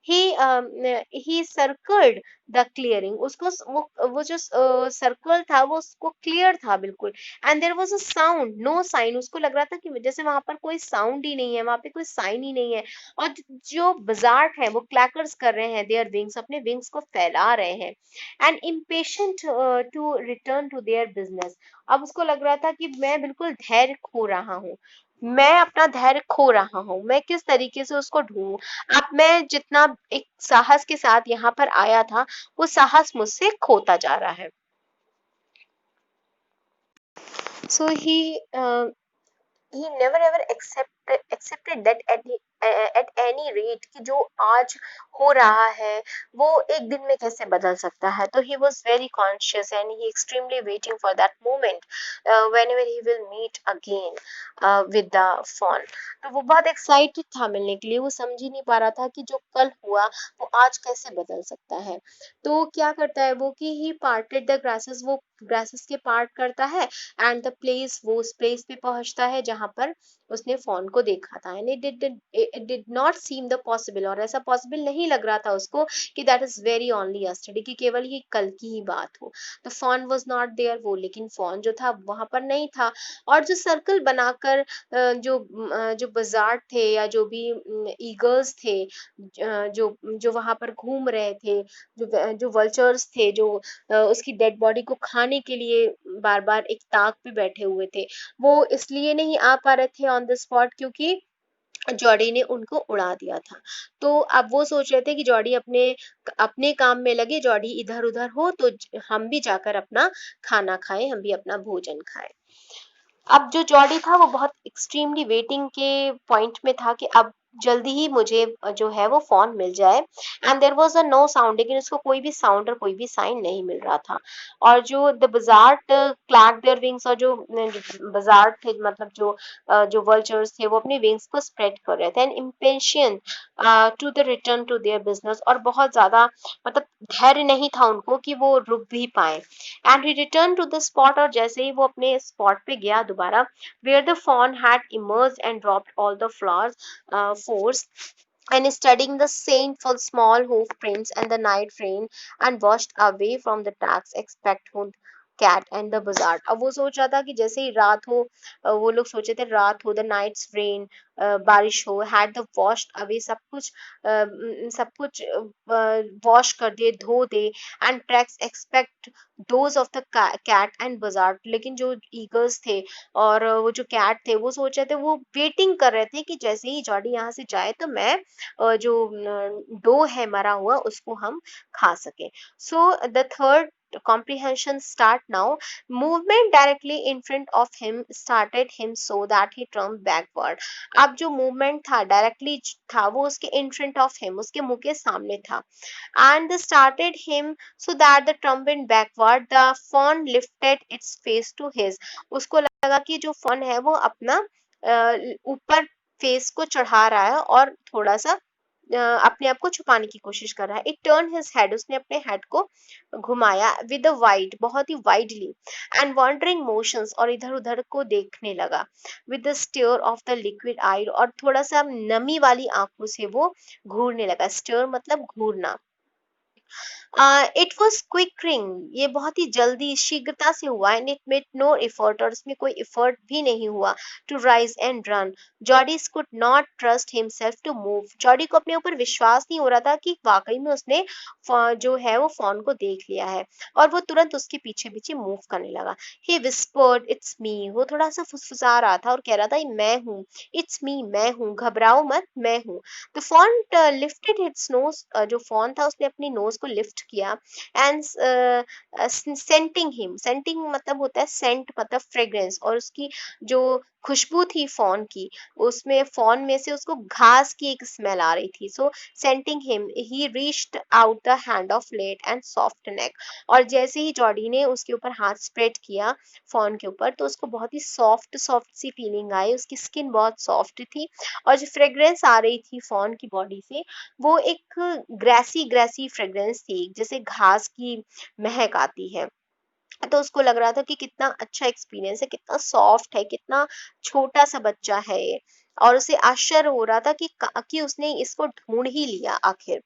ही सर्कल्ड द क्लियरिंग, उसको वो जो सर्कल था वो उसको क्लियर था बिल्कुल। And there was a sound, no sign, उसको लग रहा था कि जैसे वहां पर कोई साउंड ही नहीं है, वहां पे कोई साइन ही नहीं है। और जो बजार्ट है वो क्लैकर्स कर रहे हैं देयर विंग्स, अपने विंग्स को फैला रहे हैं। And impatient to return to their business, अब उसको लग रहा था कि मैं बिल्कुल धैर्य खो रहा हूँ, मैं अपना धैर्य खो रहा हूँ, मैं किस तरीके से उसको ढूंढूं। अब मैं जितना एक साहस के साथ यहाँ पर आया था, वो साहस मुझसे खोता जा रहा है। सो he never ever accepted that at any rate कि जो आज हो रहा है वो एक दिन में कैसे बदल सकता है। तो he was very conscious and he extremely waiting for that moment whenever he will meet again with the fawn। तो वो बहुत एक्साइटेड था मिलने के लिए, वो समझ ही नहीं पा रहा था कि जो कल हुआ वो आज कैसे बदल सकता है। तो क्या करता है वो कि ही पार्टेड द ग्रासेस, वो ग्रासेस के पार्ट करता है एंड द प्लेस, वो उस प्लेस पे पहुंचता है जहां पर उसने फोन को देखा था। And it did not seem the possible, और ऐसा पॉसिबल नहीं लग रहा था उसको कि that is very only yesterday, कि केवल ये कल की ही बात हो। The fawn was not there, वो लेकिन फोन जो था वहां पर नहीं था। और जो सर्कल बनाकर जो बाजार थे या जो भी ईगल्स थे, जो वहां पर घूम रहे थे, जो वल्चर्स थे, जो उसकी डेड बॉडी को खाने के लिए बार बार एक ताक पे बैठे हुए थे, वो इसलिए नहीं आ पा रहे थे ऑन द स्पॉट क्योंकि जॉडी ने उनको उड़ा दिया था। तो अब वो सोच रहे थे कि जॉडी अपने अपने काम में लगे, जॉडी इधर उधर हो तो हम भी जाकर अपना खाना खाएं, हम भी अपना भोजन खाएं। अब जो जॉडी था वो बहुत एक्सट्रीमली वेटिंग के पॉइंट में था कि अब जल्दी ही मुझे जो है वो फोन मिल जाए। And there was a no sound, लेकिन उसको कोई भी साउंड और कोई भी साइन नहीं मिल रहा था। और जो द बजार्ट क्लैक देयर विंग्स, और जो बजार्ट थे मतलब जो वल्चर्स थे वो अपने विंग्स को स्प्रेड कर रहे थे and impatient to the return to their business, और बहुत ज्यादा मतलब धैर्य नहीं था उनको कि वो रुक भी पाए। And he return to the spot, और जैसे ही वो अपने स्पॉट पे गया दोबारा, where the fawn had emerged and dropped all the flowers force and studying the saintful small hoof prints and the night rain and washed away from the tracks expectant cat and the bazaar। अब वो सोच रहा था कि जैसे ही रात हो, वो लोग सोचे थे रात हो, द नाइट्स रेन, बारिश हो, हैड द वॉश्ड अवे, सब कुछ वॉश कर दे, धो दे। And tracks except those of the cat and buzzard, लेकिन जो ईगल्स थे और वो जो कैट थे वो सोच रहे थे, वो वेटिंग कर रहे थे कि जैसे ही जॉडी यहाँ से जाए तो मैं जो डो है मरा हुआ उसको हम खा सके। So the third comprehension start now, movement directly in front of him started him so that he turned backward। अब जो मूवमेंट था डायरेक्टली था वो उसके इन फ्रंट ऑफ हिम, उसके मुंह के सामने था। and started him so that the trump went backward, the fawn lifted its face to his, उसको लगा कि जो fawn है वो अपना ऊपर फेस को चढ़ा रहा है और थोड़ा सा अपने आप को छुपाने की कोशिश कर रहा है। इट टर्न हिज हेड, उसने अपने हेड को घुमाया विद अ वाइड, बहुत ही वाइडली, एंड वॉन्डरिंग मोशंस, और इधर उधर को देखने लगा, with the stare of the liquid eye, और थोड़ा सा नमी वाली आंखों से वो घूरने लगा। स्टेयर मतलब घूरना। इट वॉज क्विकरिंग, ये बहुत ही जल्दी शीघ्रता से हुआ। And it made no effort, और उसमें कोई एफर्ट भी नहीं हुआ। To rise and run, Jody could not trust himself to move, Jody को अपने ऊपर विश्वास नहीं हो रहा था कि वाकई में उसने जो है वो फोन को देख लिया है। और वो तुरंत उसके पीछे पीछे मूव करने लगा। ही विस्पर्ड इट्स मी, वो थोड़ा सा फुसफुसा रहा था और कह रहा था मैं हूँ, इट्स मी, मैं हूँ, घबराओ मत, मैं हूँ। The fawn lifted its nose, जो फॉन था उसने अपनी नोज को लिफ्ट किया। एंड सेंटिंग हिम, सेंटिंग मतलब होता है सेंट मतलब फ्रेग्रेंस, और उसकी जो खुशबू थी फॉन की, उसमें फॉन में से उसको घास की एक स्मेल आ रही थी। So scenting him he reached out the hand of let and soft neck, और जैसे ही जॉडी ने उसके ऊपर हाथ स्प्रेड किया फॉन के ऊपर, तो उसको बहुत ही सॉफ्ट सॉफ्ट सी फीलिंग आई, उसकी स्किन बहुत सॉफ्ट थी। और जो फ्रेग्रेंस आ रही थी फॉन की बॉडी से, वो एक ग्रेसी ग्रेसी फ्रेग्रेंस थी, जैसे घास की महक आती है। तो उसको लग रहा था कि कितना अच्छा एक्सपीरियंस है, कितना सॉफ्ट है, कितना छोटा सा बच्चा है ये। और उसे आश्चर्य हो रहा था कि उसने इसको ढूंढ ही लिया आखिर।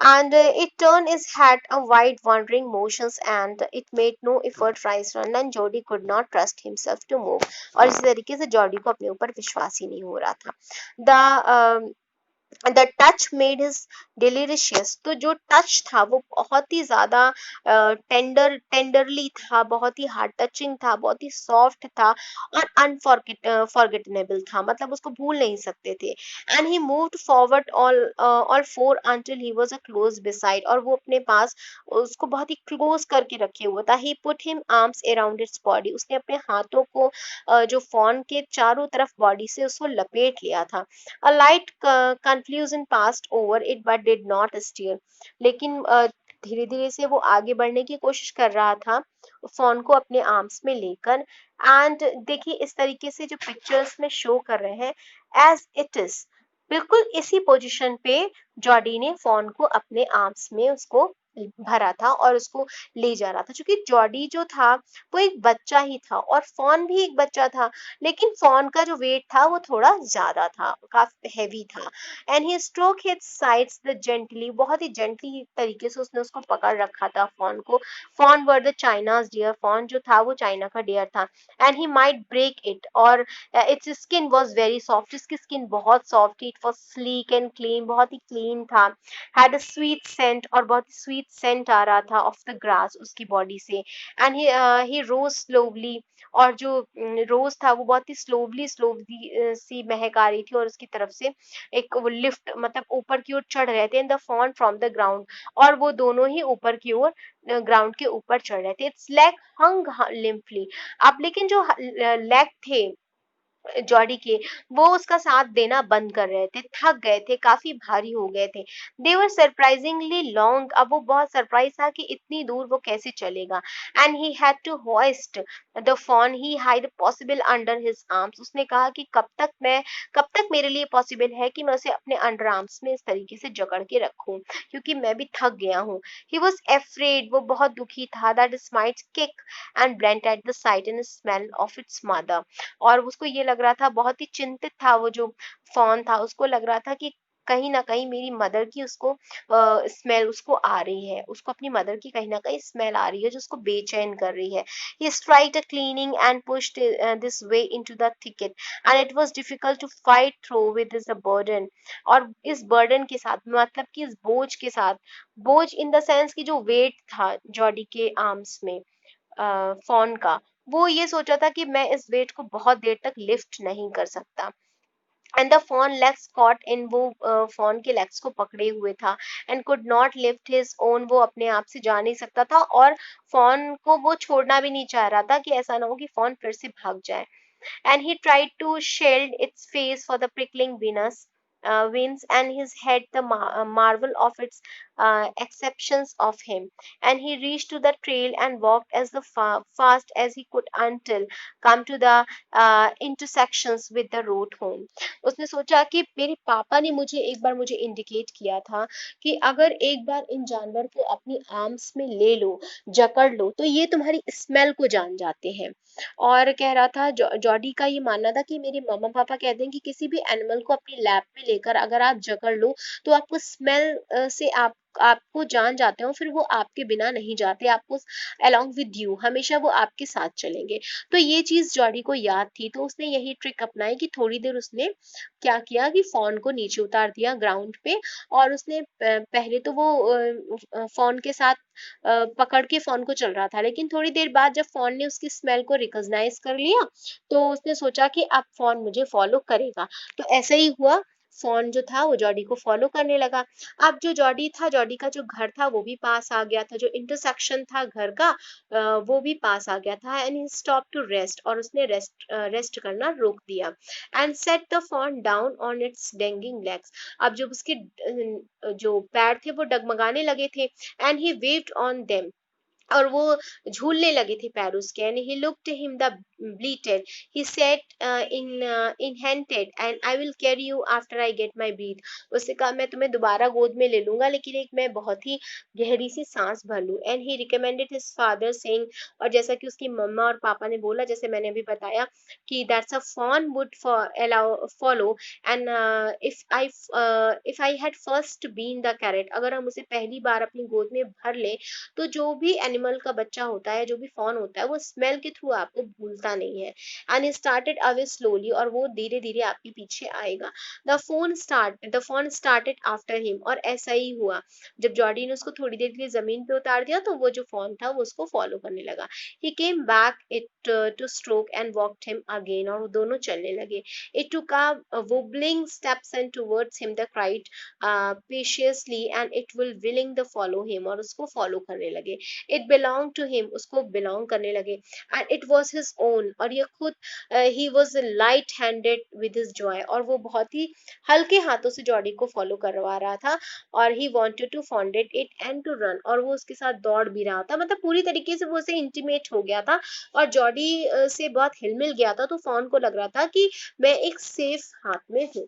And it turned its head a wide wandering motions and it made no effort rise run and Jody could not trust himself to move। और इसी तरीके से जॉडी को अपने ऊपर विश्वास ही नहीं हो रहा था। The the touch made his delicious. तो जो टच था वो बहुत ही ज्यादा टेंडरली था, बहुत ही हार्ट टचिंग था, बहुत ही सॉफ्ट था और अनफॉरगेटेबल था, मतलब उसको भूल नहीं सकते थे। And he moved forward all four until he was a close beside. और वो अपने पास उसको बहुत ही क्लोज करके रखे हुआ था। He put him arms around its body. उसने अपने हाथों को जो फॉन के चारों तरफ बॉडी से उसको लपेट लिया था। A light confusion passed over it but did not steer। लेकिन धीरे धीरे से वो आगे बढ़ने की कोशिश कर रहा था फोन को अपने आर्म्स में लेकर। एंड देखिए इस तरीके से जो पिक्चर्स में शो कर रहे हैं एज इट इज, बिल्कुल इसी पोजीशन पे जॉडी ने फोन को अपने आर्म्स में उसको भरा था और उसको ले जा रहा था। क्योंकि जॉडी जो था वो एक बच्चा ही था और फोन भी एक बच्चा था, लेकिन फोन का जो वेट था वो थोड़ा ज्यादा था, काफी हैवी था। And he stroke his sides the gently. बहुत ही जेंटली तरीके से उसने उसको पकड़ रखा था फोन को। Fawn were the China's deer. Fawn जो था वो चाइना का डियर था। And he might break it. और its skin was very soft. इसकी स्किन बहुत सॉफ्ट थी। It was sleek and clean, बहुत ही क्लीन था। Had a sweet scent. और बहुत स्वीट सेंट आ रहा था ऑफ द ग्रास उसकी बॉडी से। And he rose slowly. और जो रोज था वो बहुत ही स्लोवली स्लोवली सी महक आ रही थी और उसकी तरफ से एक वो लिफ्ट, मतलब ऊपर की ओर चढ़ रहे थे in the fawn from the ground. और वो दोनों ही ऊपर की ओर ग्राउंड के ऊपर चढ़ रहे थे। इट्स लेग हंग लिम्फली। अब लेकिन जो लेग थे जॉडी के, वो उसका साथ देना बंद कर रहे थे, थक गए थे, काफी भारी हो गए थे। दे वर सरप्राइजिंगली लॉन्ग। अब वो बहुत सरप्राइज था कि इतनी दूर वो कैसे चलेगा। And he had to hoist the fawn he hide possible under his arms. उसने कहा कि कब तक मेरे लिए पॉसिबल है कि मैं उसे अपने अंडर आर्म्स में इस तरीके से जकड़ के रखूं, क्योंकि मैं भी थक गया हूँ। He was afraid. वो बहुत दुखी था that it might kick and bleat at the sight and smell of its mother. और उसको ये लग रहा था, बहुत ही चिंतित था वो जो फ़ॉन था, उसको लग रहा था कि कहीं न कहीं मेरी मदर की उसको स्मेल उसको आ रही है, उसको अपनी मदर की कहीं न कहीं स्मेल आ रही है जो उसको बेचैन कर रही है। He tried cleaning and pushed this way into the thicket and it was difficult to fight through with this burden। और इस बर्डन के साथ, मतलब कि इस बोझ के साथ, बोझ इन द सेंस कि जो वेट था जॉडी के आर्म्स में फ़ॉन का, वो ये सोचा था कि मैं इस वेट को बहुत देर तक लिफ्ट नहीं कर सकता। And the fawn legs caught in. वो फॉन के लेग्स को पकड़े हुए था। And could not lift his own. वो अपने आप से जा नहीं सकता था और फॉन को वो छोड़ना भी नहीं चाह रहा था कि ऐसा ना हो कि फॉन फिर से भाग जाए। And he tried to shield its face for the prickling winds and his head the marvel of its exceptions of him। And he reached to the trail and walked as the fast as he could until come to the intersections with the road home। उसने सोचा कि मेरे पापा ने मुझे indicate किया था कि अगर एक बार इन जानवर को अपनी आर्म्स में ले लो, जकड़ लो, तो ये तुम्हारी स्मेल को जान जाते हैं। और कह रहा था जॉडी का ये मानना था कि मेरे मम्मा पापा कहते हैं कि किसी भी एनिमल को अपनी लैब में लेकर अगर आप जकड़ लो तो आपको स्मेल से आपको जान जाते हो, फिर वो आपके बिना नहीं जाते, आपको अलोंग विद यू हमेशा वो आपके साथ चलेंगे। तो ये चीज जॉडी को याद थी, तो उसने यही ट्रिक अपनाई कि थोड़ी देर उसने क्या किया कि फॉन को नीचे उतार दिया ग्राउंड पे। और उसने पहले तो वो फॉन के साथ पकड़ के फोन को चल रहा था, लेकिन थोड़ी देर बाद जब फोन ने उसकी स्मेल को रिकॉग्नाइज कर लिया तो उसने सोचा कि अब फोन मुझे फॉलो करेगा। तो ऐसे ही हुआ, फोन जो था वो जॉडी को फॉलो करने लगा। अब जो जॉडी था, जॉडी का जो घर था वो भी पास आ गया था, जो इंटरसेक्शन था घर का वो भी पास आ गया था। And he stop to rest. और उसने रेस्ट करना रोक दिया। And set the fawn down on its dangling legs. अब जब उसके जो पैर थे वो डगमगाने लगे थे। And he waived on them. और वो झूलने लगे थे पैर उसके। And he looked him the bleated. He said in hinted and I will carry you after I get my breath. उसने कहा मैं तुम्हें दोबारा गोद में ले लूंगा, लेकिन एक मैं बहुत ही गहरी सी सांस भर लूं। And he recommended his father saying, और जैसा कि उसकी मम्मा और पापा ने बोला, जैसे मैंने अभी बताया कि that's a fawn would for allow follow and if I had first been the carrot, अगर हम उसे पहली बार अपनी गोद में भर ले, तो जो भी एनिमल का बच्चा होता है, जो भी फॉन होता है, वो स्मेल के थ्रू आपको भूलता नहीं है। एंड स्टार्टेड अवे स्लोली, और वो धीरे धीरे आपके पीछे आएगा। The phone started after him, और ऐसा ही हुआ। जब जॉर्डी ने उसको थोड़ी देर के लिए जमीन पे उतार दिया, तो वो जो फोन था वो उसको फॉलो करने लगा। He came back it to stroke and walked him again, और वो दोनों चलने लगे। It took a wobbling steps and towards him the cried piteously and it will willing the follow him, और उसको फॉलो करने लगे। इट बिलोंग टू हिम, उसको बिलोंग करने लगे। And it was his own, और ये खुद ही was light handed with his joy, और वो बहुत ही हल्के हाथों से जॉडी को फॉलो करवा रहा था। और he wanted to fondle it and to run, और वो उसके साथ दौड़ भी रहा था। मतलब पूरी तरीके से वो उसे इंटीमेट हो गया था, और जॉडी से बहुत हिलमिल गया था। तो फॉन को लग रहा था कि मैं एक सेफ हाथ में हूँ।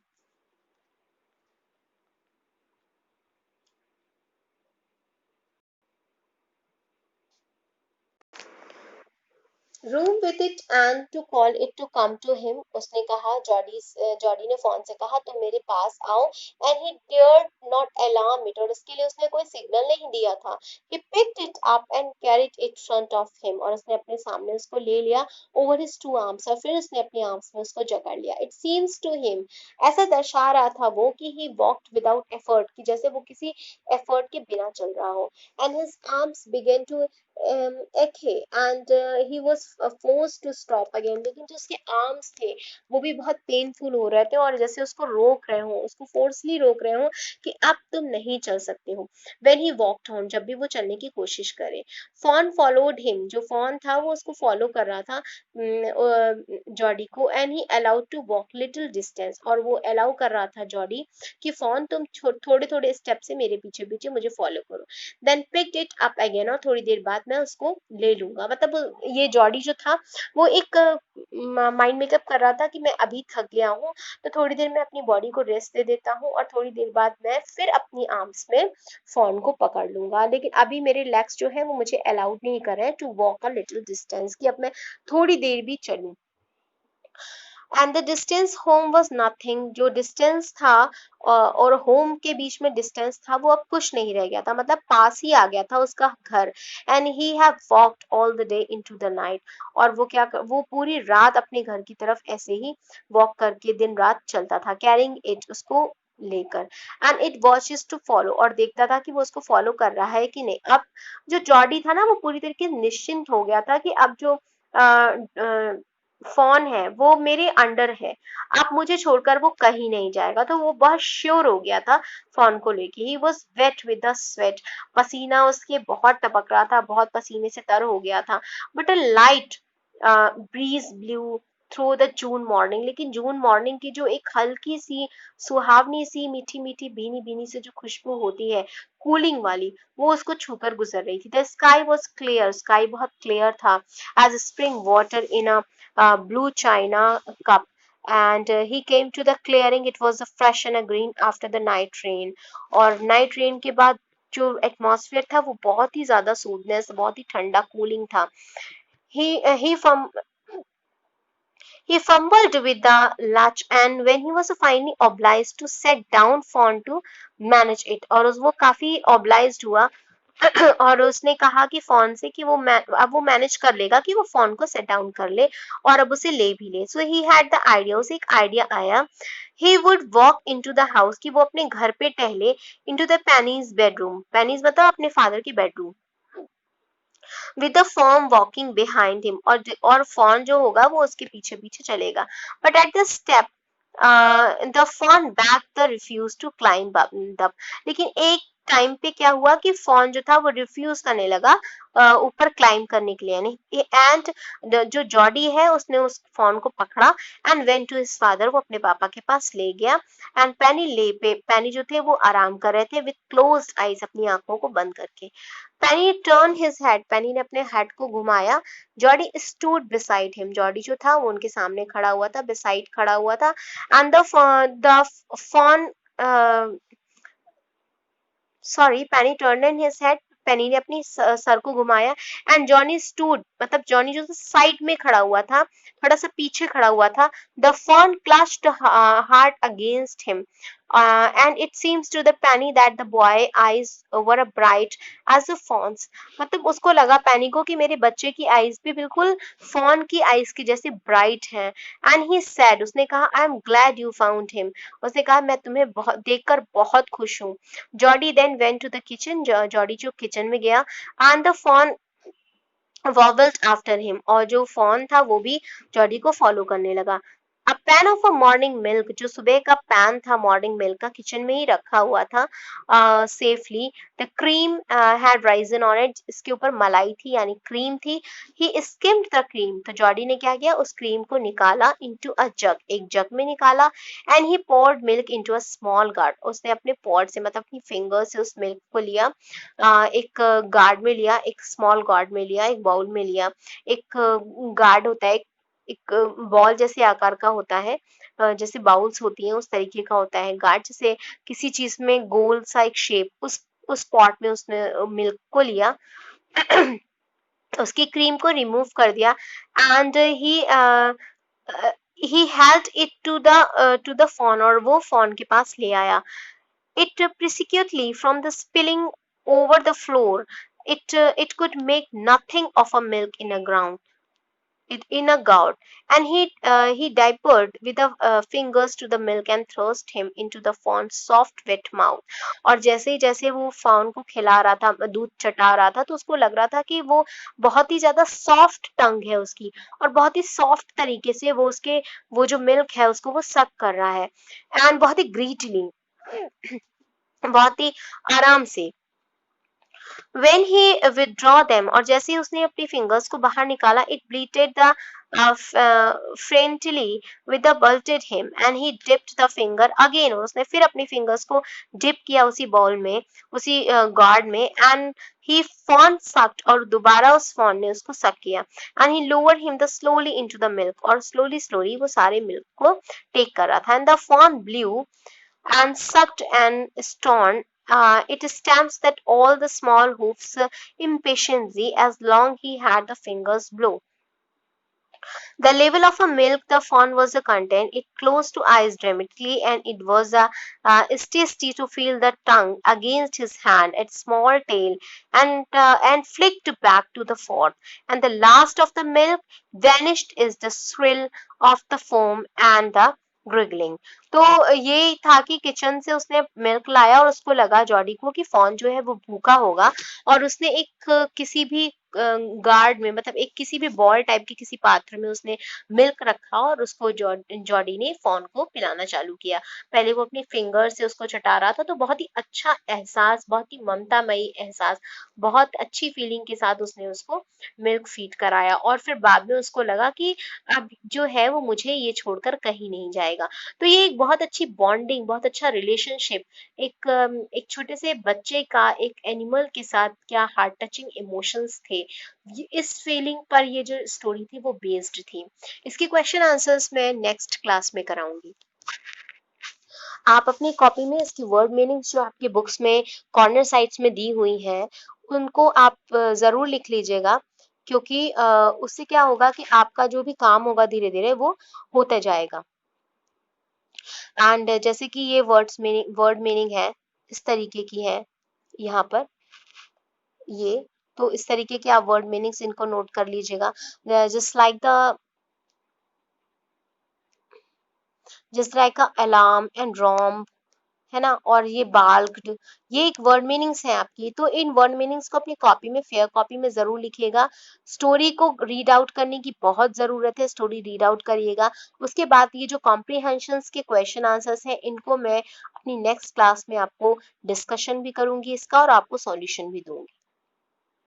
Room with it and to call it to come to him, उसने कहा, जॉडी ने फोन से कहा तुम मेरे पास आओ। And he dared not alarm it, और इसके लिए उसने कोई सिग्नल नहीं दिया था। He picked it up and carried it front of him, और उसने अपने सामने उसको ले लिया ओवर हिज टू आर्म्स, और फिर उसने अपनी आर्म्स में उसको जकड़ लिया। इट सीम्स टू हिम, ऐसा दर्शा रहा था वो कि ही वॉक्ड विदाउट एफर्ट, कि जैसे वो किसी एफर्ट के बिना चल रहा हो। And his arms began to ache and he was forced to stop again, लेकिन जो उसके आर्म्स थे वो भी बहुत पेनफुल हो रहे थे, और जैसे उसको रोक रहे हो, उसको फोर्सली रोक रहे हो कि अब तुम नहीं चल सकते हो। व्हेन ही वॉकड ऑन, जब भी वो चलने की कोशिश करे। फॉन फॉलोड हिम, जो फॉन था वो उसको फॉलो कर रहा था जॉडी को। And he allowed to walk little distance, और वो अलाउ कर रहा था जॉडी कि फॉन तुम थोड़े थोड़े स्टेप से मेरे पीछे पीछे मुझे फॉलो करो। Then picked it up again, और थोड़ी देर बाद मैं उसको ले लूंगा। मतलब ये जॉडी जो था वो एक माइंड मेकअप कर रहा था कि मैं अभी थक गया हूँ, तो थोड़ी देर मैं अपनी बॉडी को रेस्ट दे देता हूँ, और थोड़ी देर बाद मैं फिर अपनी आर्म्स में फोन को पकड़ लूंगा। लेकिन अभी मेरे लेग्स जो है वो मुझे अलाउड नहीं कर रहे हैं to walk a little distance, कि अब मैं थोड़ी देर भी चलूं। And the distance home was nothing, जो डिस्टेंस था और होम के बीच में डिस्टेंस था वो अब कुछ नहीं रह गया था, मतलब पास ही आ गया था उसका घर। And he have walked all the day into the night, और वो पूरी रात अपने घर की तरफ ऐसे ही वॉक करके दिन रात चलता था, कैरिंग इट, उसको लेकर। And it watches to follow, और देखता था कि वो उसको फॉलो कर रहा है कि नहीं। अब जो जॉडी था ना वो पूरी तरीके से निश्चिंत हो गया था कि अब जो फोन है वो मेरे अंडर है, अब मुझे छोड़कर वो कहीं नहीं जाएगा। तो वो बहुत श्योर हो गया था फोन को लेके। He was wet with the sweat, पसीना उसके बहुत टपक रहा था, बहुत पसीने से तर हो गया था। But a light breeze blew through the June morning, लेकिन जून मॉर्निंग की जो एक हल्की सी सुहावनी सी मीठी मीठी भीनी भीनी से जो खुशबू होती है, कूलिंग वाली, वो उसको छूकर गुजर रही थी। The sky was clear, sky बहुत क्लियर था, as spring water in a blue china cup. And he came to the clearing. It was fresh and green after the night rain. और नाइट रेन के बाद जो atmosphere था वो बहुत ही ज्यादा सूदनेस, बहुत ही ठंडा कूलिंग था। he from he fumbled with the latch, and when he was finally obliged to set down phone to manage it, और वो काफी obliged हुआ और उसने कहा कि फोन से कि अब वो मैनेज कर लेगा कि वो फोन को सेट डाउन कर ले और अब उसे ले भी ले। So he had the idea, उसे एक आइडिया आया। He would walk into the house, कि वो अपने घर पे टहले, into the Penny's bedroom, Penny's मतलब अपने फादर की bedroom, with the fawn walking behind him, और फॉन जो होगा वो उसके पीछे पीछे चलेगा। But at the step the fawn back the refuse to climb up, लेकिन एक टाइम पे क्या हुआ कि फॉन जो था वो रिफ्यूज करने लगा ऊपर क्लाइम करने के लिए, यानी एंड जो जॉडी है उसने उस फॉन को पकड़ा and went to his father, वो अपने पापा के पास ले गया। एंड पेनी जो थे वो आराम कर रहे थे विथ क्लोज्ड आईज, अपनी आंखों को बंद करके। पेनी टर्न हिज हेड, पेनी ने अपने हेड को घुमाया। Jordi stood beside him, Jordi जो था वो उनके सामने खड़ा हुआ था, बिसाइड खड़ा हुआ था। And the fawn sorry, Penny turn in his head, Penny ने अपनी सर को घुमाया। एंड जॉनी स्टूड, मतलब जॉनी जो साइड में खड़ा हुआ था, थोड़ा सा पीछे खड़ा हुआ था। The fawn clutched hard against him and it seems to the Penny that the boy eyes were bright as a fawn's, मतलब उसको लगा पेनी को कि मेरे बच्चे की आईज भी बिल्कुल फॉन की आईज की जैसे ब्राइट हैं। एंड ही सेड, उसने कहा I am glad you found him, उसने कहा मैं तुम्हें बहुत देखकर बहुत खुश हूँ। Jody then went to the kitchen, Jody जो किचन में गया। And the fawn wobbled after him, और जो फॉन था वो भी जॉडी को फॉलो करने लगा। A pan of a morning milk, जो सुबह का पैन था मॉर्निंग मिल्क का, किचन में ही रखा हुआ था safely. The cream had Ryzen on it, इसके ऊपर मलाई थी यानी क्रीम थी। ही स्किम्ड द क्रीम, तो जॉडी ने क्या किया, उस क्रीम को निकाला इनटू अ जग, एक जग में निकाला। And he poured milk into a small gourd, उसने अपने पॉट से मतलब अपनी फिंगर से उस मिल्क को लिया, एक गार्ड में लिया, एक स्मॉल गार्ड में लिया, एक बाउल में लिया। एक गार्ड होता है, एक बॉल जैसे आकार का होता है, जैसे बाउल्स होती हैं उस तरीके का होता है गार्ड, जैसे किसी चीज में गोल सा एक शेप, उस पॉट में उसने मिल्क को लिया। उसकी क्रीम को रिमूव कर दिया। And he held it to the fawn, और वो फॉन के पास ले आया। It precipitously from the spilling over the floor. It could make nothing of a milk in a ground. In a gourd, and he diapered with the fingers to the milk and thrust him into the fawn's soft wet mouth. और जैसे वो faun को खिला रहा था, दूध चटा रहा था, तो उसको लग रहा था कि वो बहुत ही ज्यादा सॉफ्ट टंग है उसकी, और बहुत ही सॉफ्ट तरीके से वो उसके वो जो मिल्क है उसको वो सक कर रहा है। एंड बहुत ही ग्रीटली, बहुत ही आराम से। When he withdraw them, और जैसे ही उसने अपनी फिंगर्स को बाहर निकाला, it bleated the faintly with the bulted him, and he dipped the finger again, उसने फिर अपनी फिंगर्स को डिप किया उसी बॉल में, उसी गार्ड में। एंड he fawn sucked, और दोबारा उस fawn ने उसको सक किया। and he lowered him the slowly into the milk, और slowly वो सारे मिल्क को टेक कर रहा था। and the fawn blew and sucked and stormed. It stamps that all the small hoofs impatiently as long he had the fingers blow. The level of a milk the fawn was the content. It closed to eyes dramatically, and it was tasty to feel the tongue against his hand, its small tail, and flicked back to the fort. And the last of the milk vanished is the thrill of the foam and the ग्रिगलिंग। तो ये था कि kitchen से उसने milk लाया और उसको लगा जॉडी को कि फॉन जो है वो भूखा होगा, और उसने एक किसी भी गार्ड में, मतलब एक किसी भी बॉल टाइप के किसी पात्र में उसने मिल्क रखा, और उसको जॉडी ने फॉन को पिलाना चालू किया। पहले वो अपनी फिंगर से उसको चटा रहा था, तो बहुत ही अच्छा एहसास, बहुत ही ममतामयी एहसास, बहुत अच्छी फीलिंग के साथ उसने उसको मिल्क फीड कराया। और फिर बाद में उसको लगा कि अब जो है वो मुझे ये छोड़कर कहीं नहीं जाएगा। तो ये एक बहुत अच्छी बॉन्डिंग, बहुत अच्छा रिलेशनशिप, एक छोटे से बच्चे का एक एनिमल के साथ क्या हार्ट टचिंग इमोशंस थे, इस फीलिंग पर ये जो स्टोरी थी वो बेस्ड थी। इसके क्वेश्चन आंसर्स मैं नेक्स्ट क्लास में कराऊंगी। आप अपनी कॉपी में इसकी वर्ड मीनिंग्स जो आपकी बुक्स में कॉर्नर साइड्स में दी हुई हैं उनको आप जरूर लिख लीजिएगा, क्योंकि उससे क्या होगा कि आपका जो भी काम होगा धीरे धीरे वो होता जाएगा। एंड जैसे कि ये वर्ड मीनिंग है, इस तरीके की है यहाँ पर ये, तो इस तरीके के आप वर्ड मीनिंग्स इनको नोट कर लीजिएगा। Just like the just like a alarm and romp, है ना, और ये बाल्क्ड, ये एक वर्ड मीनिंग्स है आपकी। तो इन वर्ड मीनिंग्स को अपनी कॉपी में, फेयर कॉपी में जरूर लिखिएगा। स्टोरी को रीड आउट करने की बहुत जरूरत है, स्टोरी रीड आउट करिएगा। उसके बाद ये जो कॉम्प्रीहेंशंस के क्वेश्चन आंसर्स हैं, इनको मैं अपनी नेक्स्ट क्लास में आपको डिस्कशन भी करूंगी इसका, और आपको सॉल्यूशन भी दूंगी।